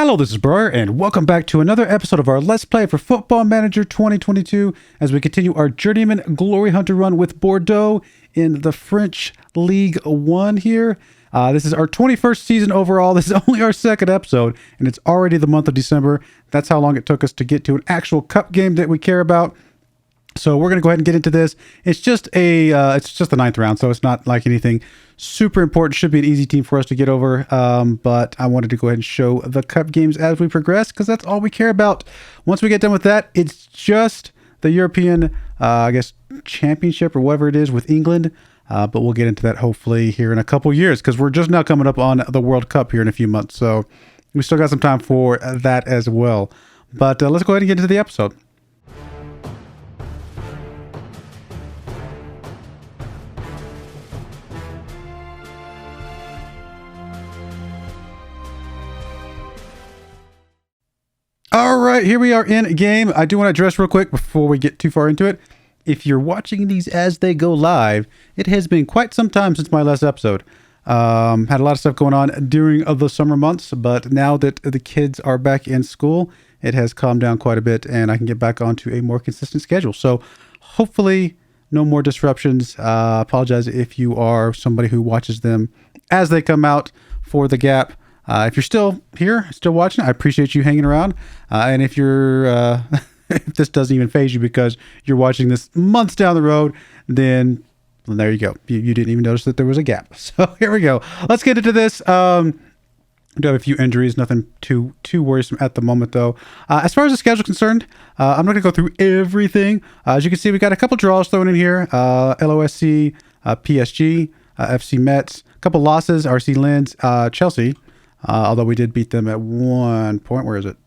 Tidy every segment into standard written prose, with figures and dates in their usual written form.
Hello, this is Broyar, and welcome back to another episode of our Let's Play for Football Manager 2022 as we continue our Journeyman Glory Hunter run with Bordeaux in the French League 1 here. This is our 21st season overall. This is only our second episode, and it's already the month of December. That's how long it took us to get to an actual cup game that we care about. So we're going to go ahead and get into this. It's just the ninth round, so it's not like anything super important. Should be an easy team for us to get over. But I wanted to go ahead and show the cup games as we progress because that's all we care about. Once we get done with that, it's just the European, championship or whatever it is with England. But we'll get into that hopefully here in a couple years because we're just now coming up on the World Cup here in a few months. So we still got some time for that as well. But let's go ahead and get into the episode. All right, here we are in game. I do want to address real quick before we get too far into it. If you're watching these as they go live, it has been quite some time since my last episode. Had a lot of stuff going on during the summer months, but now that the kids are back in school, it has calmed down quite a bit and I can get back onto a more consistent schedule. So hopefully no more disruptions. Apologize if you are somebody who watches them as they come out for the gap. If you're still here, still watching, I appreciate you hanging around. And if you're, if this doesn't even faze you because you're watching this months down the road, then well, there you go. You didn't even notice that there was a gap. So here we go. Let's get into this. I do have a few injuries, nothing too worrisome at the moment though. As far as the schedule is concerned, I'm not going to go through everything. As you can see, we got a couple draws thrown in here. LOSC, PSG, FC Metz, a couple losses, RC Lens, Chelsea. Although we did beat them at one point. Where is it?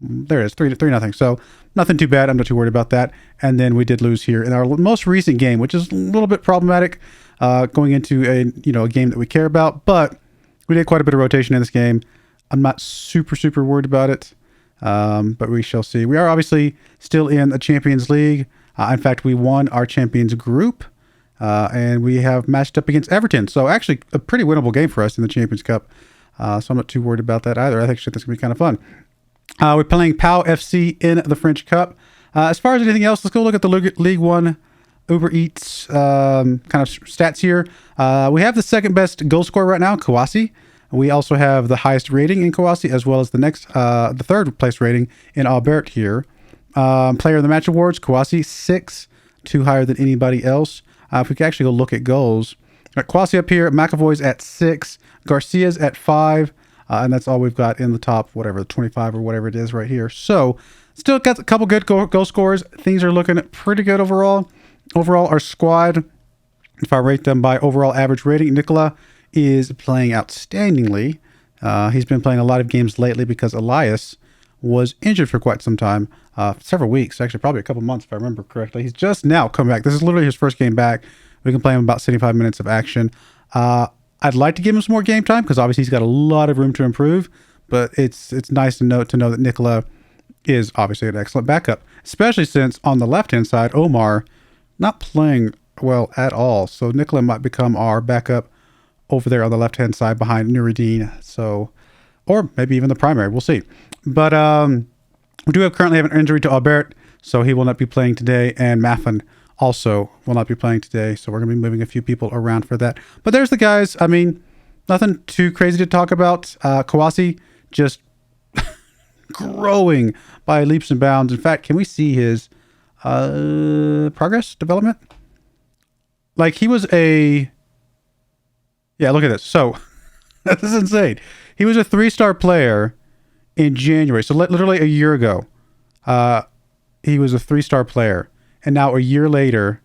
There it is, 3-0. So nothing too bad. I'm not too worried about that. And then we did lose here in our most recent game, which is a little bit problematic going into a game that we care about. But we did quite a bit of rotation in this game. I'm not super worried about it, but we shall see. We are obviously still in the Champions League. In fact, we won our Champions Group. And we have matched up against Everton. So actually a pretty winnable game for us in the Champions Cup. So I'm not too worried about that either. I think this is going to be kind of fun. We're playing POW FC in the French Cup. As far as anything else, let's go look at the League 1 Uber Eats kind of stats here. We have the second best goal scorer right now, Kouassi. We also have the highest rating in Kouassi as well as the third place rating in Albert here. Player of the Match Awards, Kouassi, 6, 2 higher than anybody else. If we could actually go look at goals. Kouassi up here, McAvoy's at 6, Garcia's at 5, and that's all we've got in the top, whatever, 25 or whatever it is right here. So still got a couple good goal scorers. Things are looking pretty good overall. Overall, our squad, if I rate them by overall average rating, Nicola is playing outstandingly. He's been playing a lot of games lately because Elias was injured for quite some time, several weeks, actually probably a couple months if I remember correctly. He's just now come back. This is literally his first game back. We can play him about 75 minutes of action. I'd like to give him some more game time because obviously he's got a lot of room to improve, but it's nice to know that Nicola is obviously an excellent backup, especially since on the left-hand side, Omar not playing well at all. So Nicola might become our backup over there on the left-hand side behind Nuruddin. So, or maybe even the primary, we'll see. But we do currently have an injury to Albert, so he will not be playing today, and Maffin also will not be playing today, so we're going to be moving a few people around for that. But there's the guys. I mean, nothing too crazy to talk about. Kouassi just growing by leaps and bounds. In fact, can we see his progress, development? Like, he was a... Yeah, look at this. So, this is insane. He was a 3-star player in January, so literally a year ago, he was a 3-star player, and now a year later,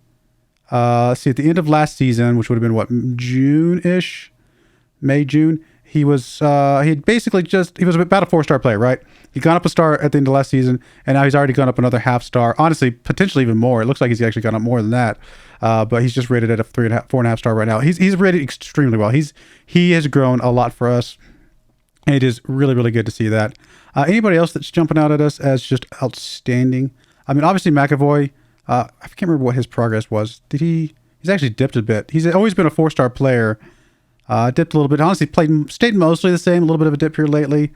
see, at the end of last season, which would have been what, June-ish, May, June, he was about a 4-star player, right? He got up a star at the end of last season, and now he's already gone up another half-star. Honestly, potentially even more. It looks like he's actually gone up more than that, but he's just rated at a 4.5 star right now. He's rated extremely well. He has grown a lot for us. It is really good to see that. Anybody else that's jumping out at us as just outstanding? I mean, obviously McAvoy, I can't remember what his progress was. He's actually dipped a bit. He's always been a 4-star player. Dipped a little bit. Honestly, stayed mostly the same. A little bit of a dip here lately.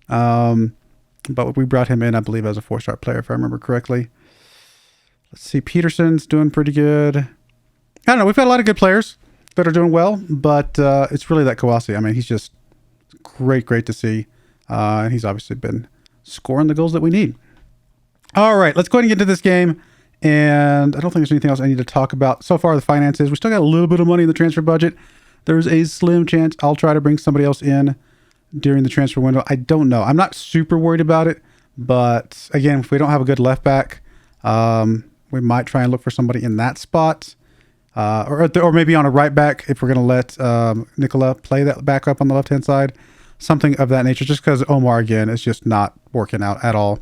But we brought him in, I believe, as a 4-star player, if I remember correctly. Let's see. Peterson's doing pretty good. I don't know. We've got a lot of good players that are doing well, but it's really that Kawasi. I mean, he's just great to see. And he's obviously been scoring the goals that we need. All right, let's go ahead and get into this game. And I don't think there's anything else I need to talk about. So far, the finances. We still got a little bit of money in the transfer budget. There's a slim chance I'll try to bring somebody else in during the transfer window. I don't know. I'm not super worried about it. But again, if we don't have a good left back, we might try and look for somebody in that spot. Or maybe on a right back if we're going to let Nicola play that back up on the left-hand side. Something of that nature, just because Omar, again, is just not working out at all.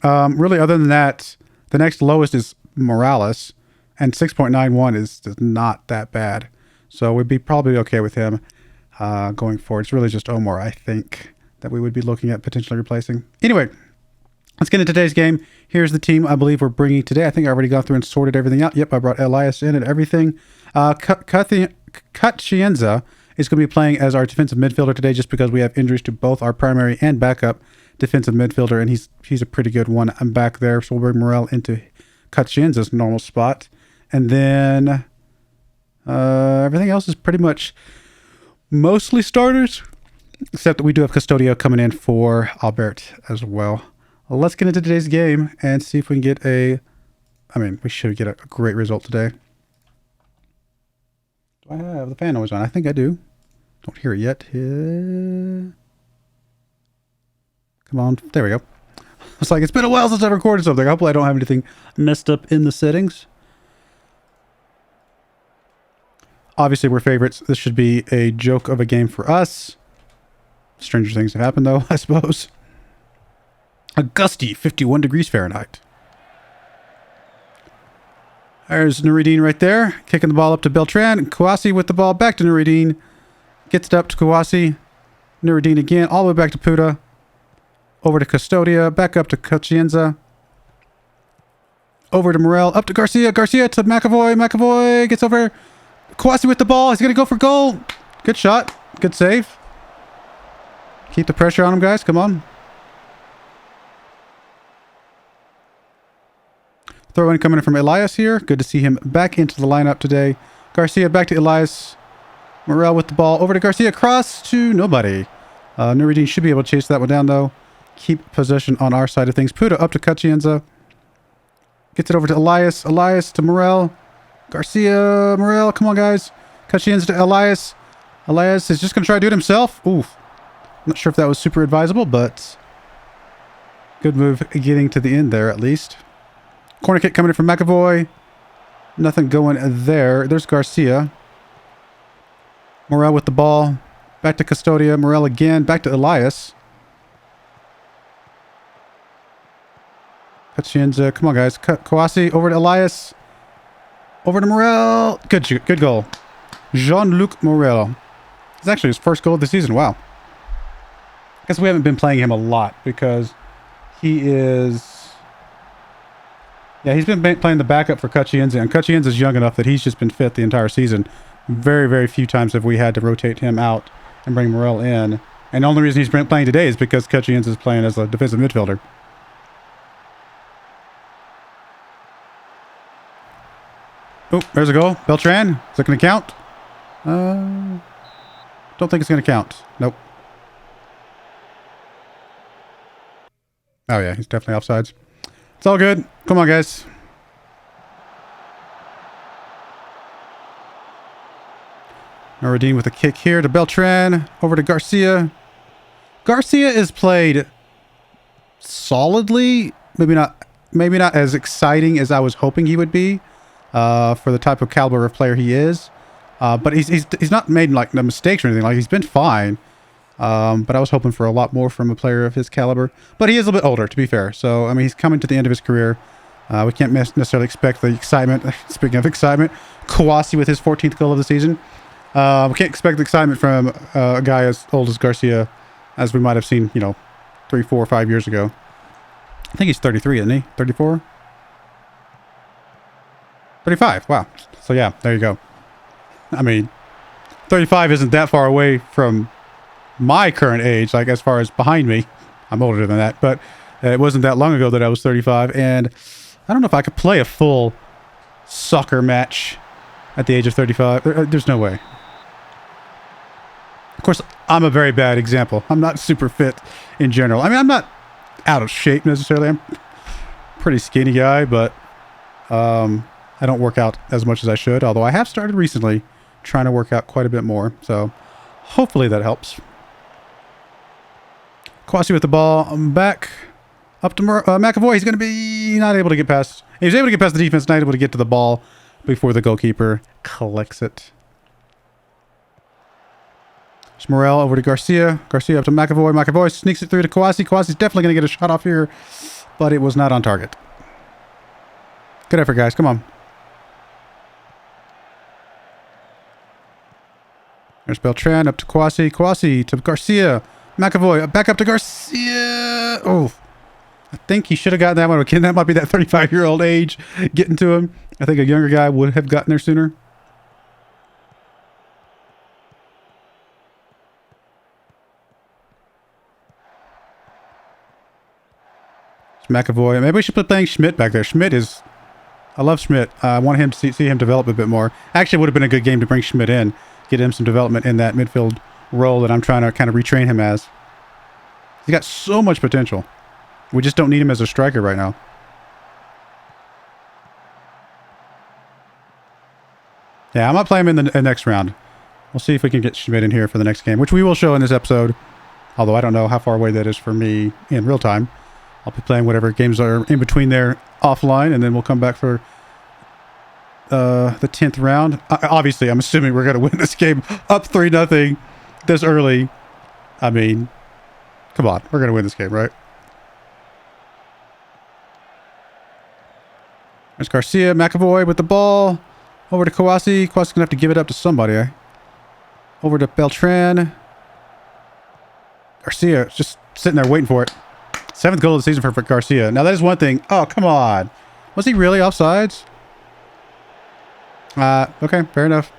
Really, other than that, the next lowest is Morales, and 6.91 is not that bad. So we'd be probably okay with him going forward. It's really just Omar, I think, that we would be looking at potentially replacing. Anyway, let's get into today's game. Here's the team I believe we're bringing today. I think I already gone through and sorted everything out. Yep, I brought Elias in and everything. Kutchienza is going to be playing as our defensive midfielder today just because we have injuries to both our primary and backup defensive midfielder, and he's a pretty good one. I'm back there, so we'll bring Morel into Kutchienza's normal spot. And then everything else is pretty much mostly starters, except that we do have Custodio coming in for Albert as well. Let's get into today's game and see if we can get we should get a great result today. Do I have the fan noise on? I think I do. Don't hear it yet. Come on. There we go. It's like, it's been a while since I've recorded something. Hopefully I don't have anything messed up in the settings. Obviously, we're favorites. This should be a joke of a game for us. Stranger things have happened, though, I suppose. A gusty 51 degrees Fahrenheit. There's Nuruddin right there. Kicking the ball up to Beltran. Kouassi with the ball back to Nuruddin. Gets it up to Kouassi. Nuruddin again. All the way back to Puda. Over to Custodia. Back up to Kutchienza. Over to Morel. Up to Garcia. Garcia to McAvoy. McAvoy gets over. Kouassi with the ball. He's going to go for goal. Good shot. Good save. Keep the pressure on him, guys. Come on. Throw in coming in from Elias here. Good to see him back into the lineup today. Garcia back to Elias. Morel with the ball. Over to Garcia. Cross to nobody. Nuruddin should be able to chase that one down, though. Keep possession on our side of things. Puda up to Kutchienza. Gets it over to Elias. Elias to Morel. Garcia. Morel. Come on, guys. Kutchienza to Elias. Elias is just going to try to do it himself. Oof. Not sure if that was super advisable, but good move getting to the end there, at least. Corner kick coming in from McAvoy. Nothing going there. There's Garcia. Morel with the ball. Back to Custodia. Morel again. Back to Elias. Kutchienza. Come on, guys. Kouassi over to Elias. Over to Morel. Good goal. Jean-Luc Morel. It's actually his first goal of the season. Wow. I guess we haven't been playing him a lot because he is... Yeah, he's been playing the backup for Kutchienza, and Kutchienza's young enough that he's just been fit the entire season. Very, very few times have we had to rotate him out and bring Morel in. And the only reason he's playing today is because Kutchienza's playing as a defensive midfielder. Oh, there's a goal. Beltran. Is that going to count? Don't think it's going to count. Nope. Oh, yeah. He's definitely offsides. It's all good. Come on, guys. Nuruddin with a kick here to Beltran. Over to Garcia. Garcia is played solidly. Maybe not as exciting as I was hoping he would be for the type of caliber of player he is. But he's not made like no mistakes or anything. Like, he's been fine. But I was hoping for a lot more from a player of his caliber. But he is a little bit older, to be fair. So, I mean, he's coming to the end of his career. We can't necessarily expect the excitement. Speaking of excitement, Kouassi with his 14th goal of the season. We can't expect the excitement from a guy as old as Garcia as we might have seen, 3, 4, 5 years ago. I think he's 33, isn't he? 34? 35. Wow. So, yeah, there you go. I mean, 35 isn't that far away from my current age, like as far as behind me. I'm older than that, but it wasn't that long ago that I was 35, and I don't know if I could play a full soccer match at the age of 35. There's no way. Of course, I'm a very bad example. I'm not super fit in general. I mean, I'm not out of shape necessarily. I'm a pretty skinny guy, but I don't work out as much as I should, although I have started recently trying to work out quite a bit more, so hopefully that helps. Kwasi with the ball. Back up to McAvoy. He's going to be not able to get past. He was able to get past the defense, not able to get to the ball before the goalkeeper collects it. Morel over to Garcia. Garcia up to McAvoy. McAvoy sneaks it through to Kwasi. Kwasi's definitely going to get a shot off here, but it was not on target. Good effort, guys. Come on. There's Beltran up to Kwasi. Kwasi to Garcia. McAvoy back up to Garcia. Oh, I think he should have gotten that one. Again, that might be that 35-year-old age getting to him. I think a younger guy would have gotten there sooner. It's McAvoy. Maybe we should put playing Schmidt back there. Schmidt is... I love Schmidt. I want him to see him develop a bit more. Actually, it would have been a good game to bring Schmidt in. Get him some development in that midfield role that I'm trying to kind of retrain him as. He's got so much potential. We just don't need him as a striker right now. Yeah, I might play him in the next round. We'll see if we can get Schmidt in here for the next game, which we will show in this episode. Although I don't know how far away that is for me in real time. I'll be playing whatever games are in between there offline, and then we'll come back for the 10th round. Obviously, I'm assuming we're going to win this game up 3-0 this early. I mean, come on. We're going to win this game, right? There's Garcia. McAvoy with the ball. Over to Kwasi. Kwasi's going to have to give it up to somebody. Over to Beltran. Garcia just sitting there waiting for it. 7th goal of the season for Garcia. Now, that is one thing. Oh, come on. Was he really offsides? Okay, fair enough.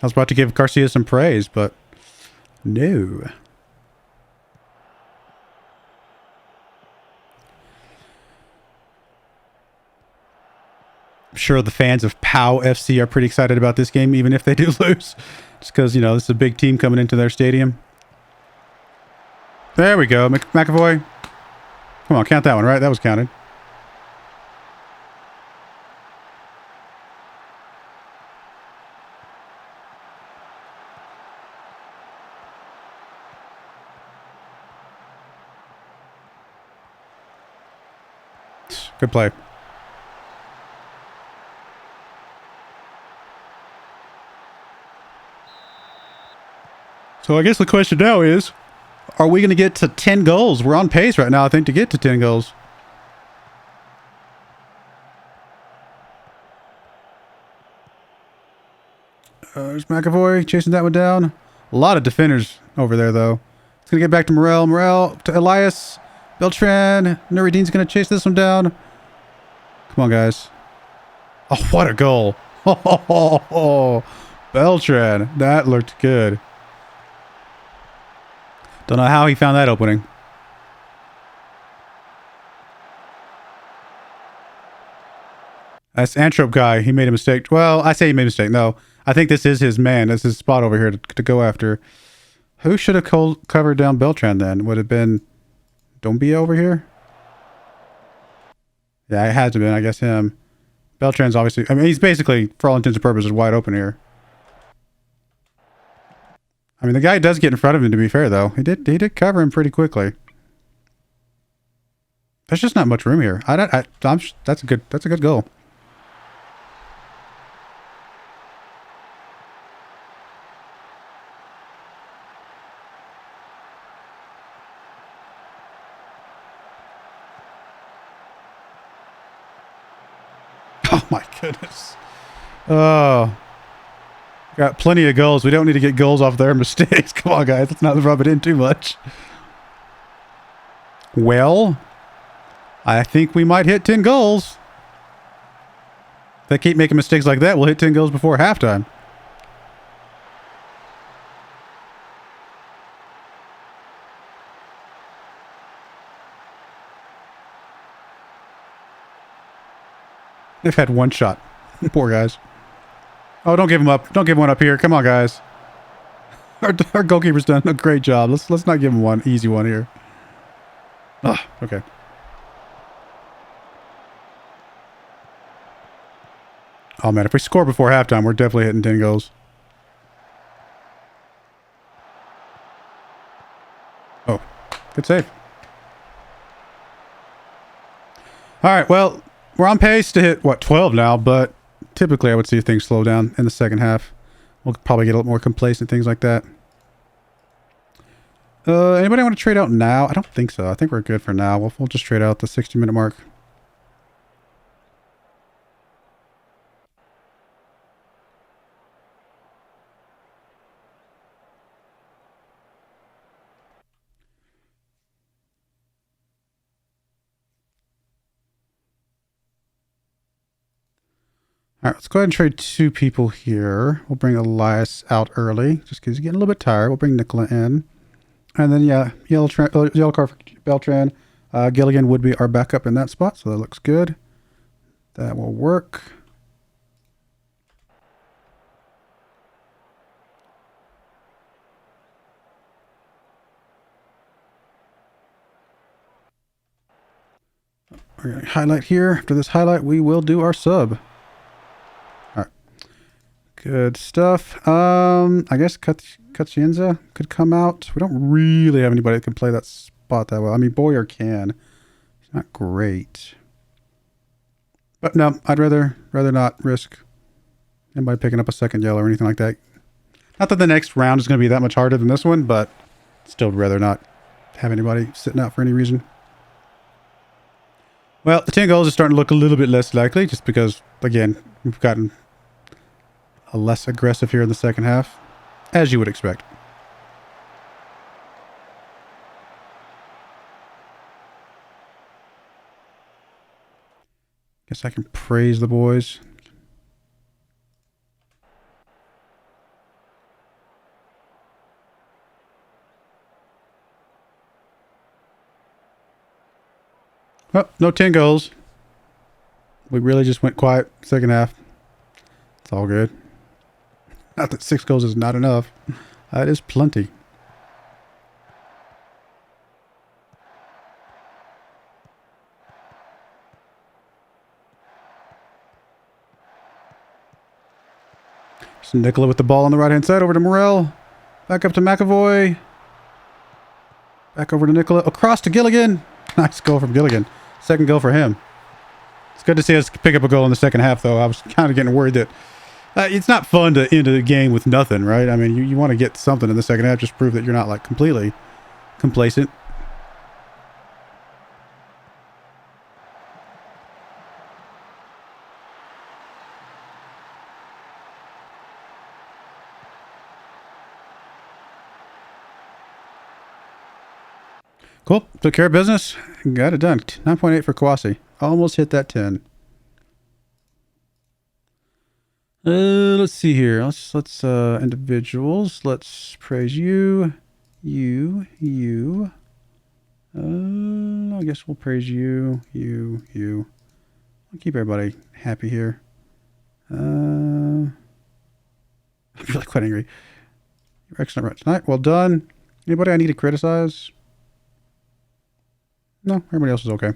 I was about to give Garcia some praise, but no. I'm sure the fans of POW FC are pretty excited about this game, even if they do lose. Just because, you know, this is a big team coming into their stadium. There we go, McAvoy. Come on, count that one, right? That was counted. Good play. So I guess the question now is, are we going to get to 10 goals? We're on pace right now, I think, to get to 10 goals. There's McAvoy chasing that one down. A lot of defenders over there, though. It's going to get back to Morel. Morel to Elias. Beltran. Nuruddin's going to chase this one down. Come on, guys. Oh, what a goal. Oh, Beltran. That looked good. Don't know how he found that opening. That's Anthrop guy. He made a mistake. Well, I say he made a mistake. No, I think this is his man. This is his spot over here to go after. Who should have covered down Beltran then? Would it have been Dombia over here? Yeah, it had to have been, I guess, him. Beltran's obviously... I mean, he's basically, for all intents and purposes, wide open here. I mean, the guy does get in front of him, to be fair, though. He did cover him pretty quickly. There's just not much room here. That's a good goal. Oh my goodness. Oh. Got plenty of goals. We don't need to get goals off their mistakes. Come on, guys. Let's not rub it in too much. Well, I think we might hit 10 goals. If they keep making mistakes like that, we'll hit 10 goals before halftime. They've had one shot. Poor guys. Oh, don't give them up. Don't give one up here. Come on, guys. Our goalkeeper's done a great job. Let's not give him one easy one here. Oh, okay. Oh man, if we score before halftime, we're definitely hitting 10 goals. Oh, good save. All right, well, we're on pace to hit, what, 12 now, but typically I would see things slow down in the second half. We'll probably get a little more complacent, things like that. Anybody want to trade out now? I don't think so. I think we're good for now. We'll just trade out the 60-minute mark. All right, let's go ahead and trade 2 people here. We'll bring Elias out early, just because he's getting a little bit tired. We'll bring Nicola in. And then, yeah, yellow card for Beltran. Gilligan would be our backup in that spot, so that looks good. That will work. We're going to highlight here. After this highlight, we will do our sub. Good stuff. I guess Katsienza could come out. We don't really have anybody that can play that spot that well. I mean, Broyar can. He's not great. But no, I'd rather not risk anybody picking up a second yellow or anything like that. Not that the next round is going to be that much harder than this one, but still rather not have anybody sitting out for any reason. Well, the 10 goals is starting to look a little bit less likely just because, again, we've gotten a less aggressive here in the second half, as you would expect. Guess I can praise the boys. Well, no 10 goals. We really just went quiet second half. It's all good. Not that 6 goals is not enough. That is plenty. So Nicola with the ball on the right-hand side. Over to Morel. Back up to McAvoy. Back over to Nicola. Across to Gilligan. Nice goal from Gilligan. Second goal for him. It's good to see us pick up a goal in the second half, though. I was kind of getting worried that it's not fun to end a game with nothing, right? I mean, you want to get something in the second half, just prove that you're not like completely complacent. Cool. Took care of business. Got it done. 9.8 for Kawasi. Almost hit that 10. Let's see here. Let's individuals. Let's praise you. You. I guess we'll praise you. You. I'll keep everybody happy here. I'm really quite angry. You're excellent right tonight. Well done. Anybody I need to criticize? No, everybody else is okay.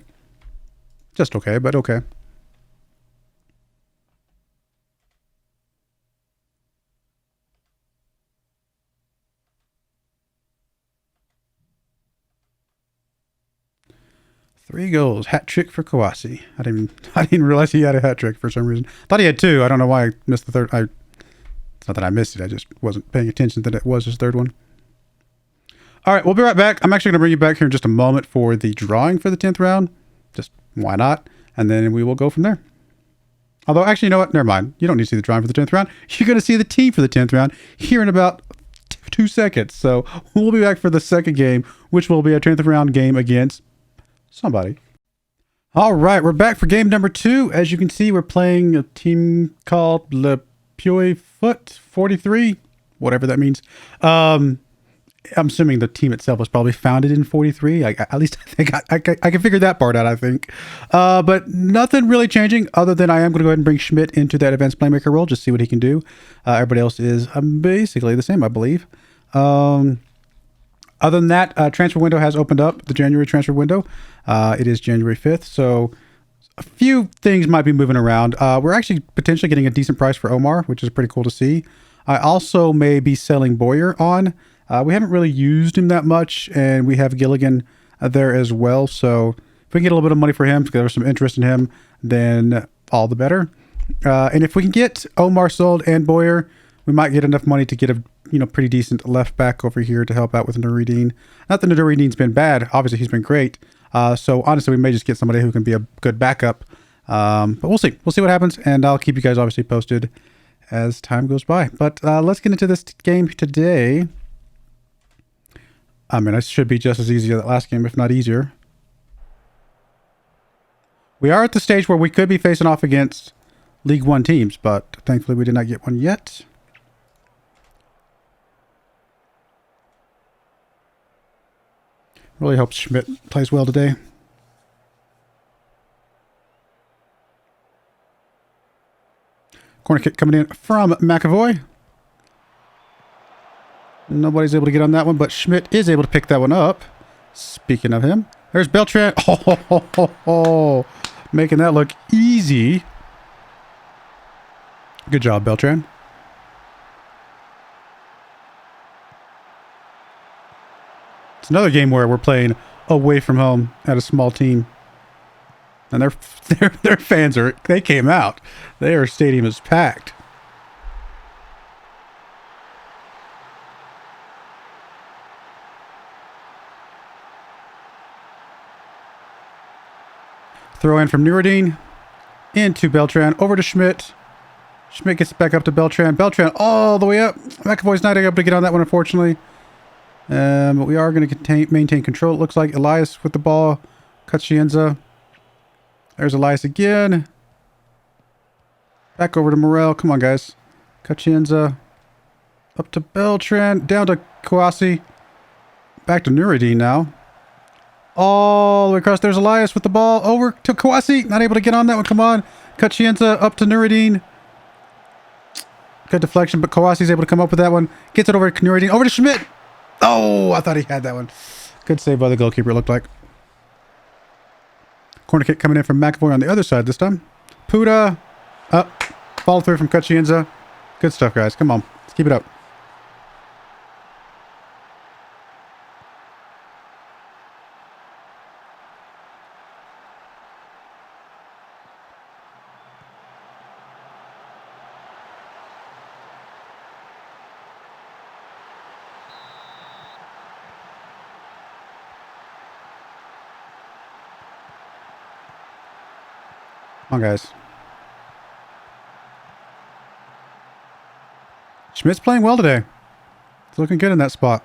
Just okay, but okay. Three goals, hat trick for Kawasi. I didn't realize he had a hat trick for some reason. Thought he had 2. I don't know why I missed the third. It's not that I missed it. I just wasn't paying attention that it was his third one. All right, we'll be right back. I'm actually going to bring you back here in just a moment for the drawing for the 10th round. Just why not? And then we will go from there. Although, actually, you know what? Never mind. You don't need to see the drawing for the 10th round. You're going to see the team for the 10th round here in about 2 seconds. So we'll be back for the second game, which will be a 10th round game against somebody. All right, we're back for game number 2. As you can see, we're playing a team called Le Pieux Foot 43, whatever that means. I'm assuming the team itself was probably founded in 43. At least I think I can figure that part out, I think. But nothing really changing other than I am going to go ahead and bring Schmidt into that advanced playmaker role, just see what he can do. Everybody else is basically the same, I believe. Other than that, transfer window has opened up, the January transfer window. It is January 5th, so a few things might be moving around. We're actually potentially getting a decent price for Omar, which is pretty cool to see. I also may be selling Broyar on. We haven't really used him that much, and we have Gilligan there as well. So if we can get a little bit of money for him, because there's some interest in him, then all the better. And if we can get Omar sold and Broyar, we might get enough money to get a pretty decent left back over here to help out with Nuruddin. Not that Nuruddin's been bad. Obviously, he's been great. So honestly, we may just get somebody who can be a good backup. But we'll see. We'll see what happens, and I'll keep you guys obviously posted as time goes by. But let's get into this game today. I mean, it should be just as easy as that last game, if not easier. We are at the stage where we could be facing off against League One teams, but thankfully we did not get one yet. Really hope Schmidt plays well today. Corner kick coming in from McAvoy. Nobody's able to get on that one, but Schmidt is able to pick that one up. Speaking of him, there's Beltran. Oh, making that look easy. Good job, Beltran. It's another game where we're playing away from home at a small team. And their fans they came out. Their stadium is packed. Throw in from Nuruddin into Beltran, over to Schmidt. Schmidt gets back up to Beltran. Beltran all the way up. McAvoy's not able to get on that one, unfortunately. But we are going to maintain control. It looks like Elias with the ball. Kachienza. There's Elias again. Back over to Morel. Come on, guys. Kachienza. Up to Beltran. Down to Kouassi. Back to Nuruddin now. All the way across. There's Elias with the ball. Over to Kouassi. Not able to get on that one. Come on. Kachienza up to Nuruddin. Good deflection, but Kouassi's able to come up with that one. Gets it over to Nuruddin. Over to Schmidt. Oh, I thought he had that one. Good save by the goalkeeper, it looked like. Corner kick coming in from McAvoy on the other side this time. Puda. Up. Follow through from Kachienza. Good stuff, guys. Come on. Let's keep it up. Come on, guys. Schmidt's playing well today. It's looking good in that spot.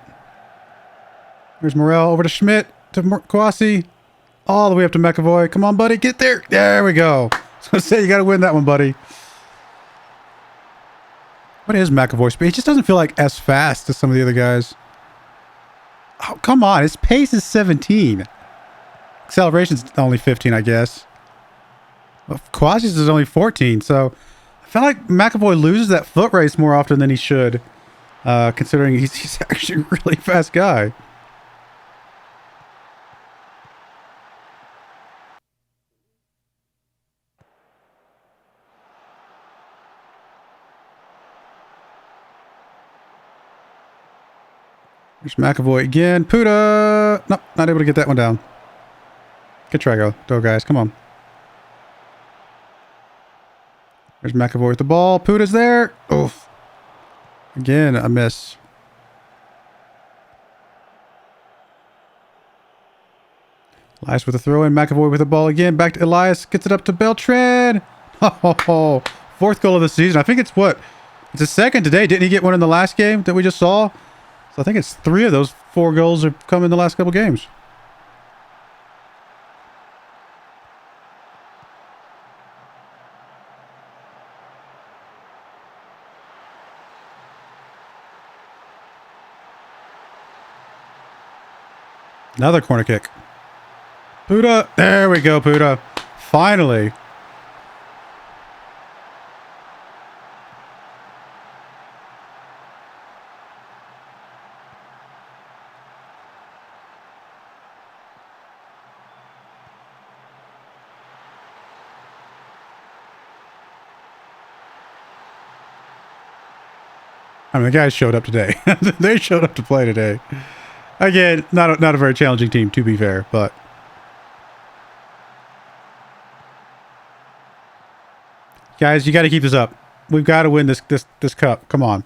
There's Morel over to Schmidt, to Kouassi, all the way up to McAvoy. Come on, buddy, get there. There we go. So say you got to win that one, buddy. What is McAvoy's speed? He just doesn't feel like as fast as some of the other guys. Oh, come on. His pace is 17. Acceleration's only 15, I guess. Well, Kouassi's is only 14, so I feel like McAvoy loses that foot race more often than he should, considering he's actually a really fast guy. There's McAvoy again. Puda! Nope, not able to get that one down. Good try, though, guys. Come on. There's McAvoy with the ball. Puda's there. Oof. Again, a miss. Elias with the throw in. McAvoy with the ball again. Back to Elias. Gets it up to Beltran. Oh, fourth goal of the season. I think it's what? It's a second today. Didn't he get one in the last game that we just saw? So I think it's 3 of those 4 goals have come in the last couple games. Another corner kick. Puda. There we go, Puda. Finally. I mean, the guys showed up today. They showed up to play today. Again, not a very challenging team, to be fair, but... Guys, you got to keep this up. We've got to win this cup. Come on.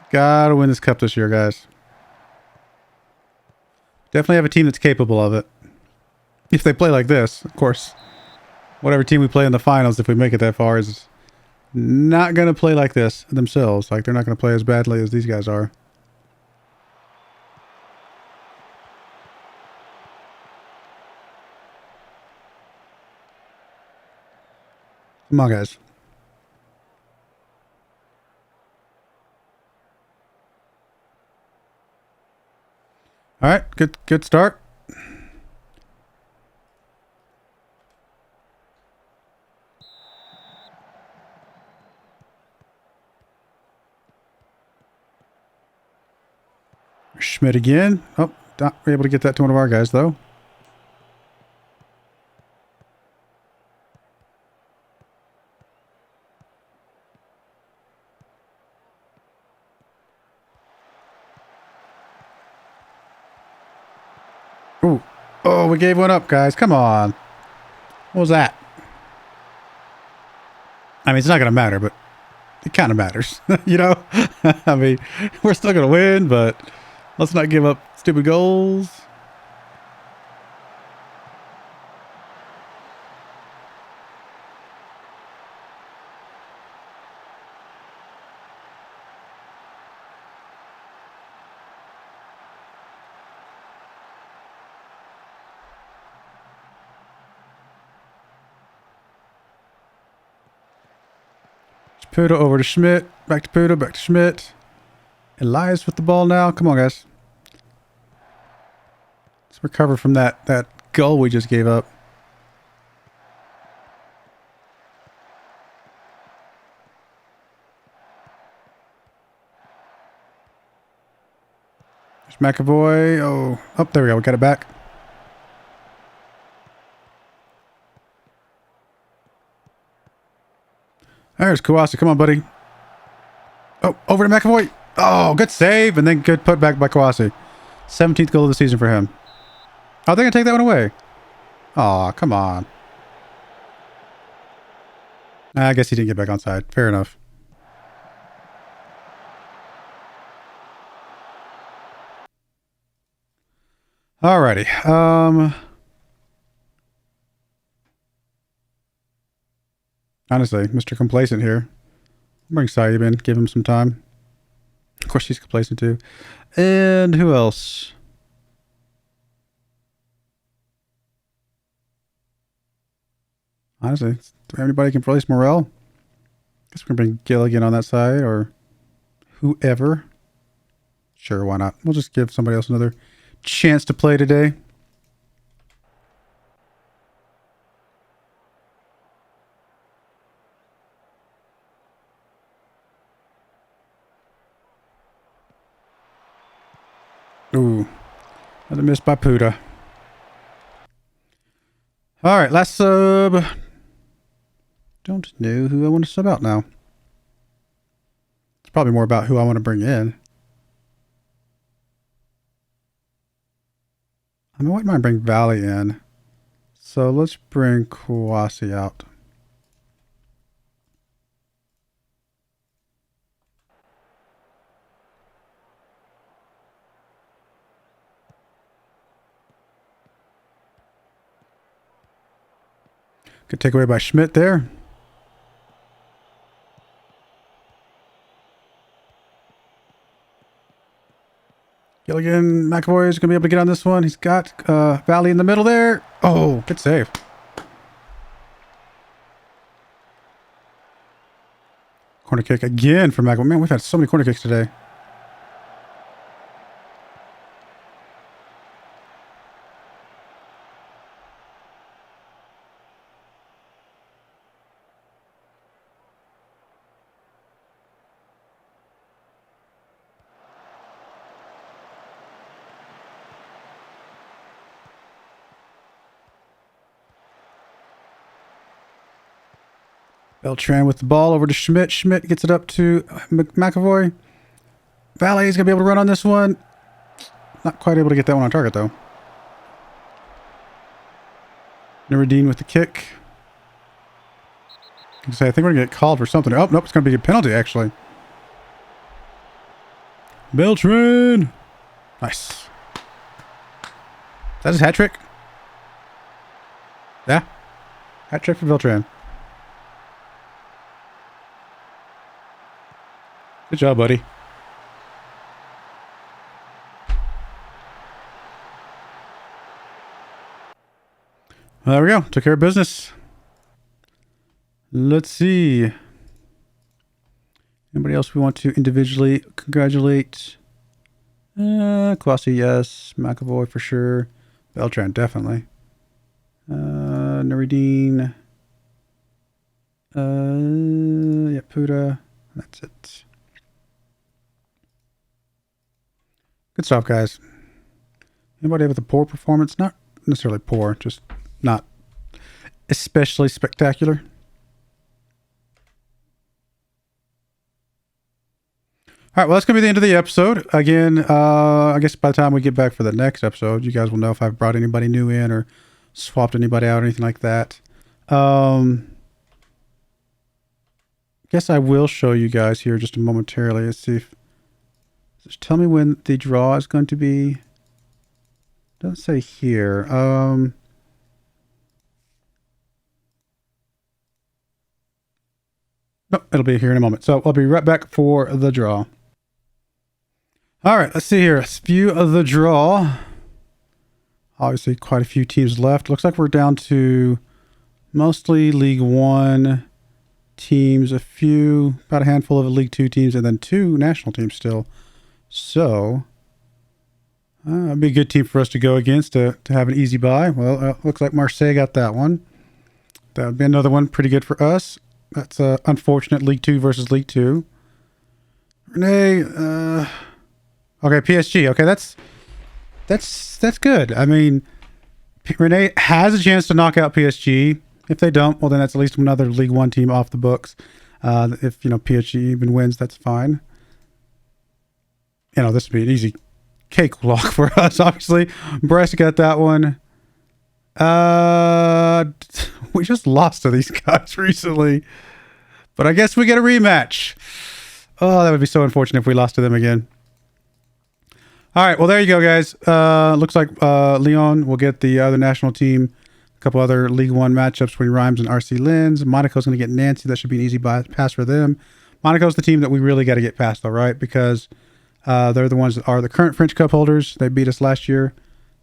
Got to win this cup this year, guys. Definitely have a team that's capable of it. If they play like this, of course. Whatever team we play in the finals, if we make it that far, is not going to play like this themselves. Like, they're not going to play as badly as these guys are. Come on, guys. All right, good start. Schmidt again. Oh, not able to get that to one of our guys, though. Ooh. Oh, we gave one up, guys. Come on. What was that? I mean, it's not going to matter, but it kind of matters. You know? I mean, we're still going to win, but let's not give up stupid goals. Puda over to Schmidt. Back to Puda. Back to Schmidt. Elias with the ball now. Come on, guys. Let's recover from that goal we just gave up. There's McAvoy. Oh, there we go. We got it back. There's Kawasi. Come on, buddy. Oh, over to McAvoy. Oh, good save. And then good put back by Kawasi. 17th goal of the season for him. Oh, they're going to take that one away. Oh, come on. I guess he didn't get back onside. Fair enough. Alrighty. Honestly, Mr. Complacent here. Bring Saib in. Give him some time. Of course, he's complacent too. And who else? Honestly, do we have anybody who can replace Morel? Guess we're going to bring Gilligan on that side or whoever. Sure, why not? We'll just give somebody else another chance to play today. Ooh, another miss by Puda. All right, last sub. Don't know who I want to sub out now. It's probably more about who I want to bring in. I mean, I wouldn't mind bring Valley in. So let's bring Kawasi out. Good takeaway by Schmidt there. Gilligan, McAvoy is going to be able to get on this one. He's got Valley in the middle there. Oh, good save. Corner kick again for McAvoy. Man, we've had so many corner kicks today. Beltran with the ball over to Schmidt. Schmidt gets it up to McAvoy. Valet is going to be able to run on this one. Not quite able to get that one on target, though. Nureddin with the kick. I think we're going to get called for something. Oh, nope, it's going to be a penalty, actually. Beltran! Nice. Is that his hat trick? Yeah. Hat trick for Beltran. Good job, buddy. Well, there we go. Took care of business. Let's see. Anybody else we want to individually congratulate? Kwasi, yes. McAvoy for sure. Beltran, definitely. Nureddin. Yeah, Puda. That's it. Good stuff, guys. Anybody with a poor performance? Not necessarily poor, just not especially spectacular. All right, well, that's going to be the end of the episode. Again, I guess by the time we get back for the next episode, you guys will know if I've brought anybody new in or swapped anybody out or anything like that. Guess I will show you guys here just momentarily. Let's see if... Just tell me when the draw is going to be. Doesn't say here. No, it'll be here in a moment. So I'll be right back for the draw. All right, let's see here. Let's view of the draw. Obviously, quite a few teams left. Looks like we're down to mostly League One teams, about a handful of League Two teams, and then 2 national teams still. So, it'd be a good team for us to go against to have an easy bye. Well, looks like Marseille got that one. That would be another one pretty good for us. That's unfortunate. League 2 versus League 2. Renee, okay, PSG. Okay, that's good. I mean, Renee has a chance to knock out PSG. If they don't, well, then that's at least another League 1 team off the books. If, PSG even wins, that's fine. This would be an easy cakewalk for us, obviously. Brest got that one. We just lost to these guys recently. But I guess we get a rematch. Oh, that would be so unfortunate if we lost to them again. All right, well, there you go, guys. Looks like Lyon will get the other national team. A couple other League One matchups between Reims and RC Lens. Monaco's going to get Nancy. That should be an easy pass for them. Monaco's the team that we really got to get past, though, right? Because they're the ones that are the current French Cup holders. They beat us last year.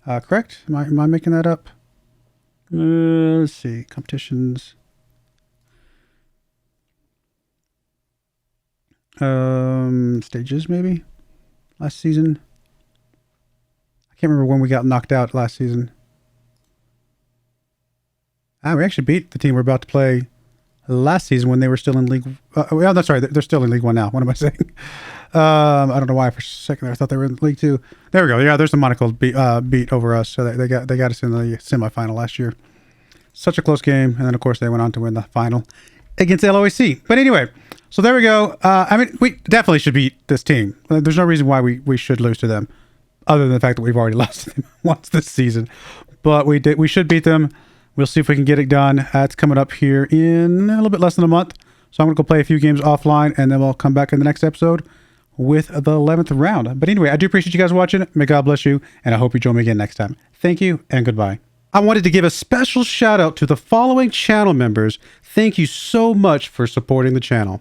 Correct? Am I making that up? Let's see. Competitions. Stages, maybe? Last season. I can't remember when we got knocked out last season. We actually beat the team we're about to play last season when they were still in League... well, that's right. They're still in League 1 now. What am I saying? I don't know why for a second there I thought they were in League 2. There we go. Yeah, there's the Monaco beat over us. So they got us in the semifinal last year. Such a close game. And then, of course, they went on to win the final against LOAC. But anyway, so there we go. I mean, we definitely should beat this team. There's no reason why we should lose to them, other than the fact that we've already lost to them once this season. But we should beat them. We'll see if we can get it done. It's coming up here in a little bit less than a month. So I'm going to go play a few games offline, and then we'll come back in the next episode with the 11th round. But anyway, I do appreciate you guys watching. May God bless you, and I hope you join me again next time. Thank you, and goodbye. I wanted to give a special shout out to the following channel members. Thank you so much for supporting the channel.